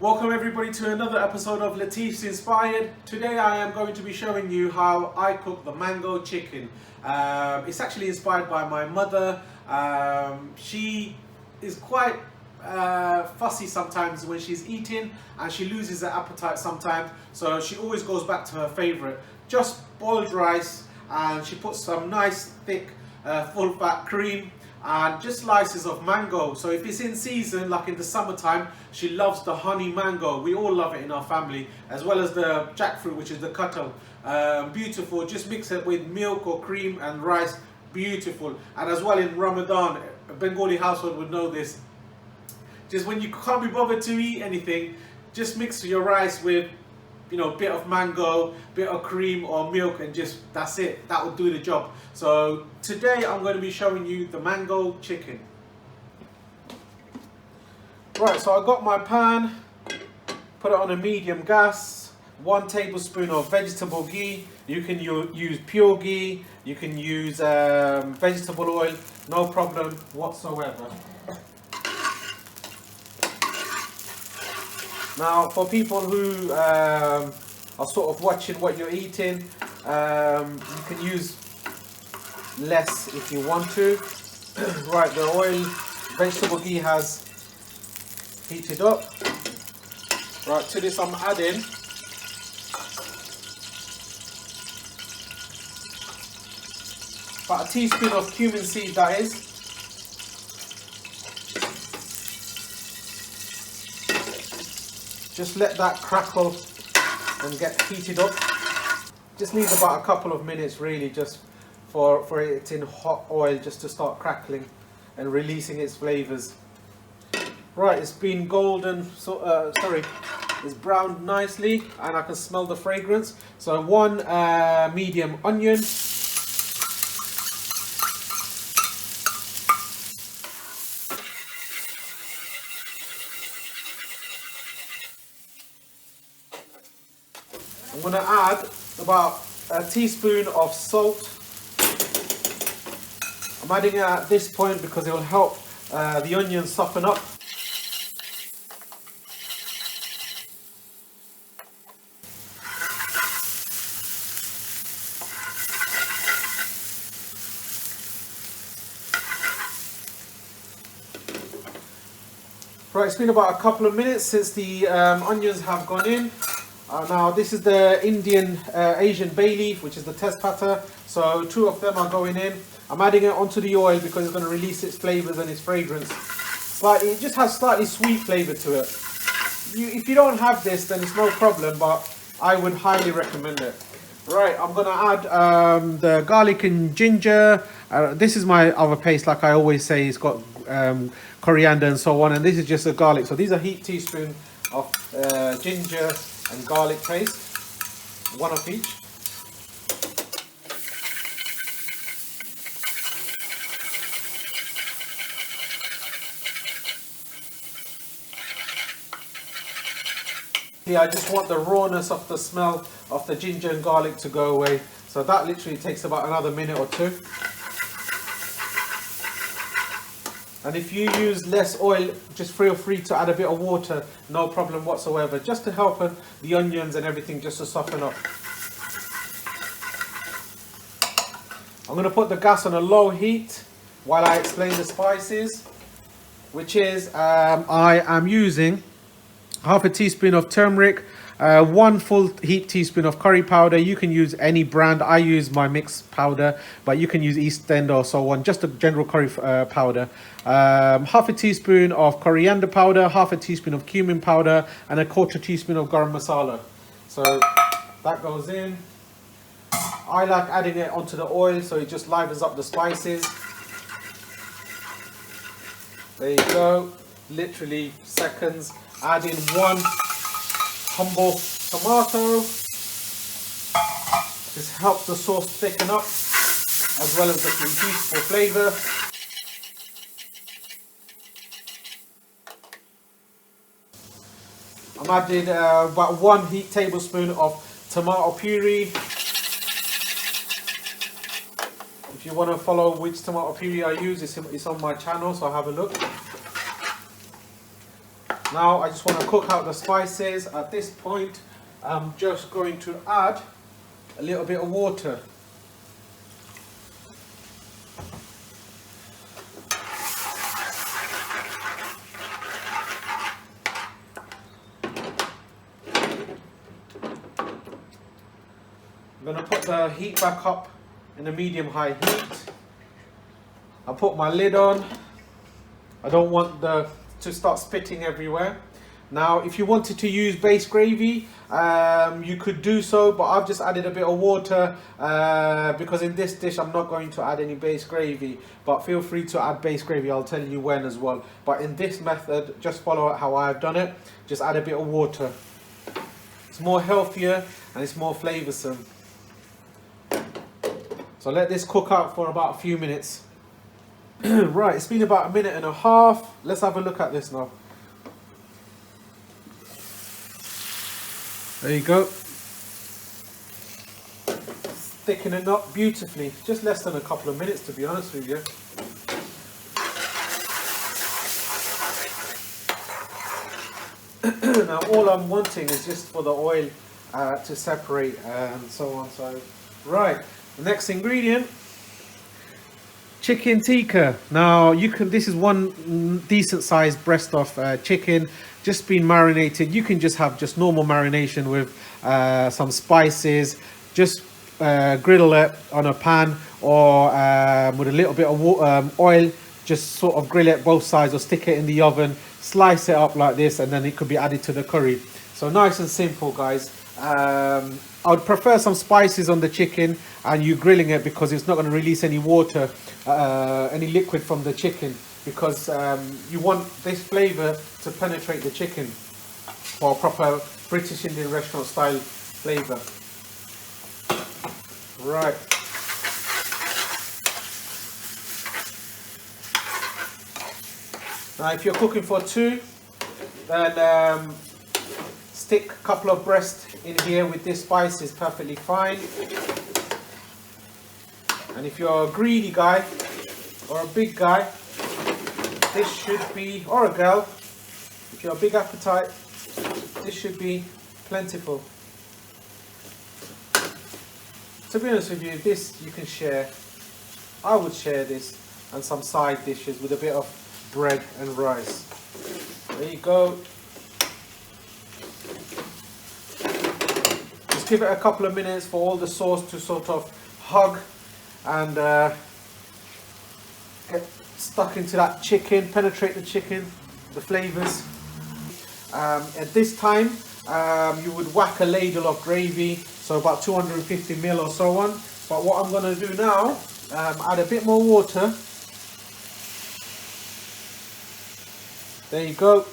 Welcome everybody to another episode of Latif's Inspired. Today I am going to be showing you how I cook the mango chicken. It's actually inspired by my mother. She is quite fussy sometimes when she's eating, and she loses her appetite sometimes, so she always goes back to her favourite. Just boiled rice, and she puts some nice thick full fat cream and just slices of mango. So if it's in season, like in the summertime, she loves the honey mango. We all love it in our family, as well as the jackfruit, which is the crackle. Beautiful. Just mix it with milk or cream and rice. Beautiful. And as well in Ramadan, a Bengali household would know this. Just when you can't be bothered to eat anything, just mix your rice with, you know, a bit of mango, bit of cream or milk, and just that's it. That will do the job. So today I'm going to be showing you the mango chicken. Right, so I got my pan, put it on a medium gas, 1 tablespoon of vegetable ghee. You can use pure ghee, you can use vegetable oil, no problem whatsoever. Now, for people who are sort of watching what you're eating, you can use less if you want to. Right, the oil, vegetable ghee has heated up. Right, to this I'm adding about a teaspoon of cumin seed, that is. Just let that crackle and get heated up. Just needs about a couple of minutes really, just for it in hot oil just to start crackling and releasing its flavours. Right, it's been golden, it's browned nicely and I can smell the fragrance. So 1 medium onion. I'm going to add about a teaspoon of salt. I'm adding it at this point because it will help the onion soften up. Right, it's been about a couple of minutes since the onions have gone in. Now this is the Indian Asian bay leaf, which is the tejpata. So 2 of them are going in. I'm adding it onto the oil because it's going to release its flavours and its fragrance. But it just has slightly sweet flavour to it. If you don't have this, then it's no problem, but I would highly recommend it. Right, I'm going to add the garlic and ginger. This is my other paste, like I always say. It's got coriander and so on, and this is just a garlic. So these are heaped teaspoon of ginger and garlic paste, 1 of each. I just want the rawness of the smell of the ginger and garlic to go away. So that literally takes about another minute or 2. And if you use less oil, just feel free to add a bit of water, no problem whatsoever, just to help the onions and everything just to soften up. I'm going to put the gas on a low heat while I explain the spices, which is I am using half a teaspoon of turmeric, 1 full heaped teaspoon of curry powder. You can use any brand. I use my mixed powder, but you can use East End or so on, just a general curry powder. Half a teaspoon of coriander powder, half a teaspoon of cumin powder, and a 1/4 teaspoon of garam masala. So that goes in. I like adding it onto the oil so it just livens up the spices. There you go, literally seconds. Add in 1 humble tomato. This helps the sauce thicken up, as well as the beautiful flavour. I'm adding about 1 heaped tablespoon of tomato puree. If you want to follow which tomato puree I use, it's on my channel, so have a look. Now I just want to cook out the spices. At this point, I'm just going to add a little bit of water. I'm going to put the heat back up in a medium-high heat. I'll put my lid on. I don't want to start spitting everywhere. Now, if you wanted to use base gravy, you could do so, but I've just added a bit of water because in this dish I'm not going to add any base gravy, but feel free to add base gravy. I'll tell you when as well. But in this method, just follow how I've done it. Just add a bit of water. It's more healthier and it's more flavoursome. So let this cook out for about a few minutes. Right, it's been about a minute and a half. Let's have a look at this now. There you go. Thickening up beautifully. Just less than a couple of minutes, to be honest with you. Now all I'm wanting is just for the oil to separate and so on. So, right. The next ingredient, chicken tikka. Now this is one decent sized breast of chicken, just been marinated. You can just have just normal marination with some spices. Just griddle it on a pan or with a little bit of oil. Just sort of grill it both sides or stick it in the oven. Slice it up like this, and then it could be added to the curry. So nice and simple, guys. I would prefer some spices on the chicken and you grilling it, because it's not going to release any water, any liquid from the chicken, because you want this flavour to penetrate the chicken for a proper British Indian restaurant style flavour. Right. Now if you're cooking for two, then stick a couple of breasts in here with this spice is perfectly fine. And if you're a greedy guy or a big guy, this should be, or a girl, if you're a big appetite, this should be plentiful. To be honest with you, this you can share. I would share this and some side dishes with a bit of bread and rice. There you go. Just give it a couple of minutes for all the sauce to sort of hug and get stuck into that chicken, penetrate the chicken, the flavours. At this time, you would whack a ladle of gravy, so about 250 ml or so on. But what I'm going to do now, add a bit more water. There you go.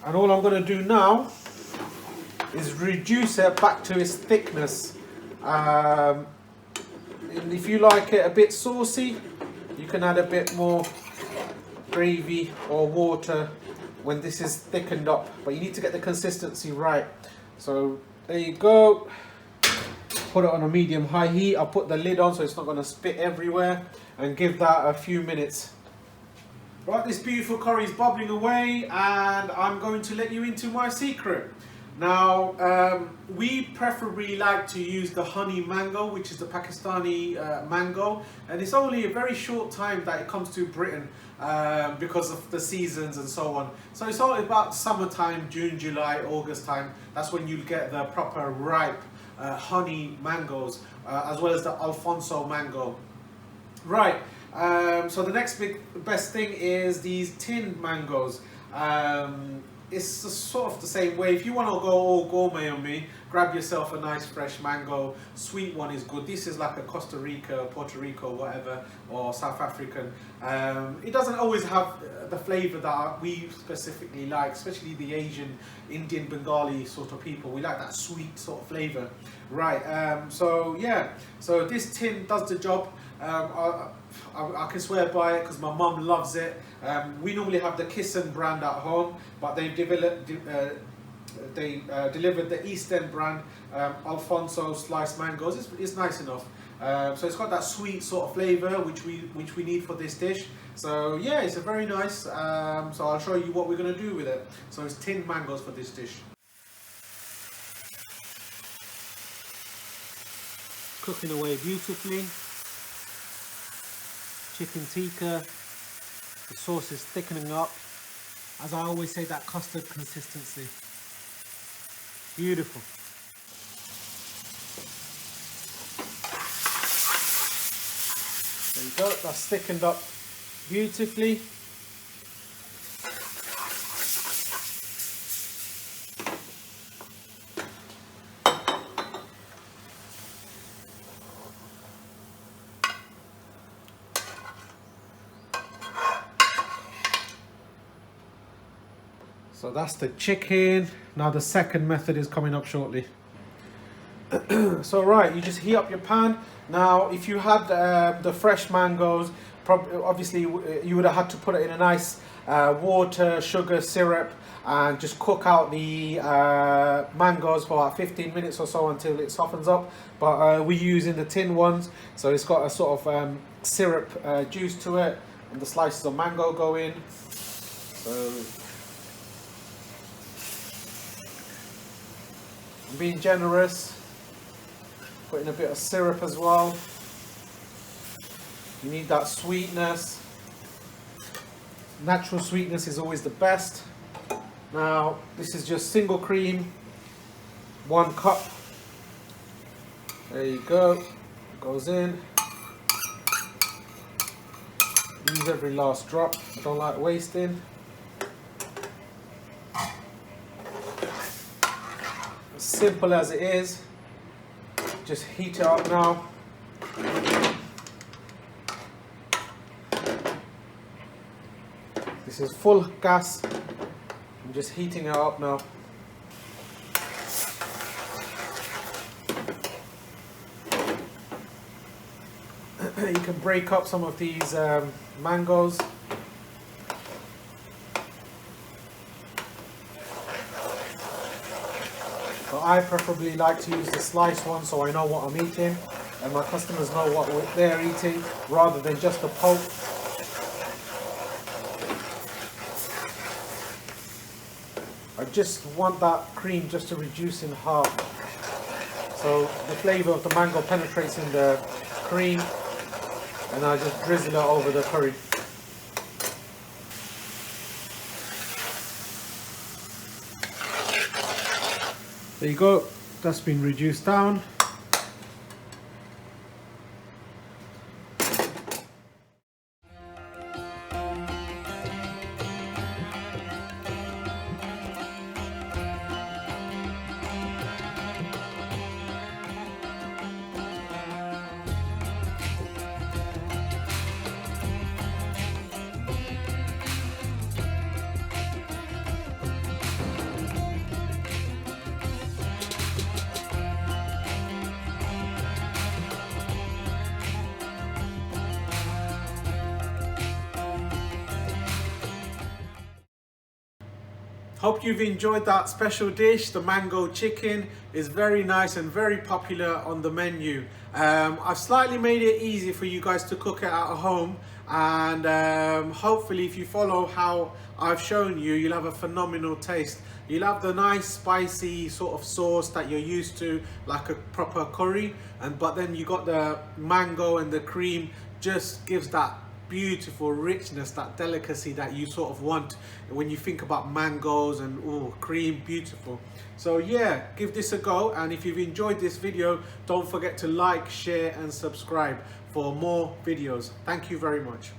And all I'm going to do now is reduce it back to its thickness. And if you like it a bit saucy, you can add a bit more gravy or water when this is thickened up, but you need to get the consistency right. So there you go. Put it on a medium-high heat. I'll put the lid on so it's not going to spit everywhere, and give that a few minutes. Right, this beautiful curry is bubbling away, and I'm going to let you into my secret. Now, we preferably like to use the honey mango, which is the Pakistani mango, and it's only a very short time that it comes to Britain because of the seasons and so on. So it's all about summertime, June, July, August time. That's when you'll get the proper ripe honey mangoes, as well as the Alphonso mango. Right. So the next best thing is these tinned mangoes. It's sort of the same way. If you want to go all gourmet on me, grab yourself a nice fresh mango. Sweet one is good. This is like a Costa Rica, Puerto Rico, whatever, or South African. It doesn't always have the flavour that we specifically like, especially the Asian, Indian, Bengali sort of people. We like that sweet sort of flavour. Right, so yeah, so this tin does the job. I can swear by it because my mum loves it. We normally have the Kissan brand at home, but they've delivered the East End brand, Alphonso sliced mangoes. It's nice enough. So it's got that sweet sort of flavour which we need for this dish. So yeah, it's a very nice, so I'll show you what we're going to do with it. So it's tinned mangoes for this dish. Cooking away beautifully. Chicken tikka. The sauce is thickening up. As I always say, that custard consistency. Beautiful. There you go, that's thickened up beautifully. So that's the chicken. Now the second method is coming up shortly. So right, you just heat up your pan. Now if you had the fresh mangoes, obviously you would have had to put it in a nice water, sugar, syrup, and just cook out the mangoes for about 15 minutes or so until it softens up. But we're using the tin ones, so it's got a sort of syrup juice to it, and the slices of mango go in. So I'm being generous. Putting a bit of syrup as well. You need that sweetness. Natural sweetness is always the best. Now this is just single cream, 1 cup. There you go. Goes in. Use every last drop. I don't like wasting. As simple as it is. Just heat it up now. This is full gas. I'm just heating it up now. You can break up some of these mangoes. But I preferably like to use the sliced one so I know what I'm eating and my customers know what they're eating rather than just the pulp. I just want that cream just to reduce in half. So the flavour of the mango penetrates in the cream and I just drizzle it over the curry. There you go, that's been reduced down. Hope you've enjoyed that special dish. The mango chicken is very nice and very popular on the menu. I've slightly made it easy for you guys to cook it at home, and hopefully if you follow how I've shown you, you'll have a phenomenal taste. You'll have the nice spicy sort of sauce that you're used to, like a proper curry, but then you got the mango and the cream just gives that beautiful richness, that delicacy that you sort of want when you think about mangoes and cream. Beautiful. So yeah, give this a go, and if you've enjoyed this video, don't forget to like, share and subscribe for more videos. Thank you very much.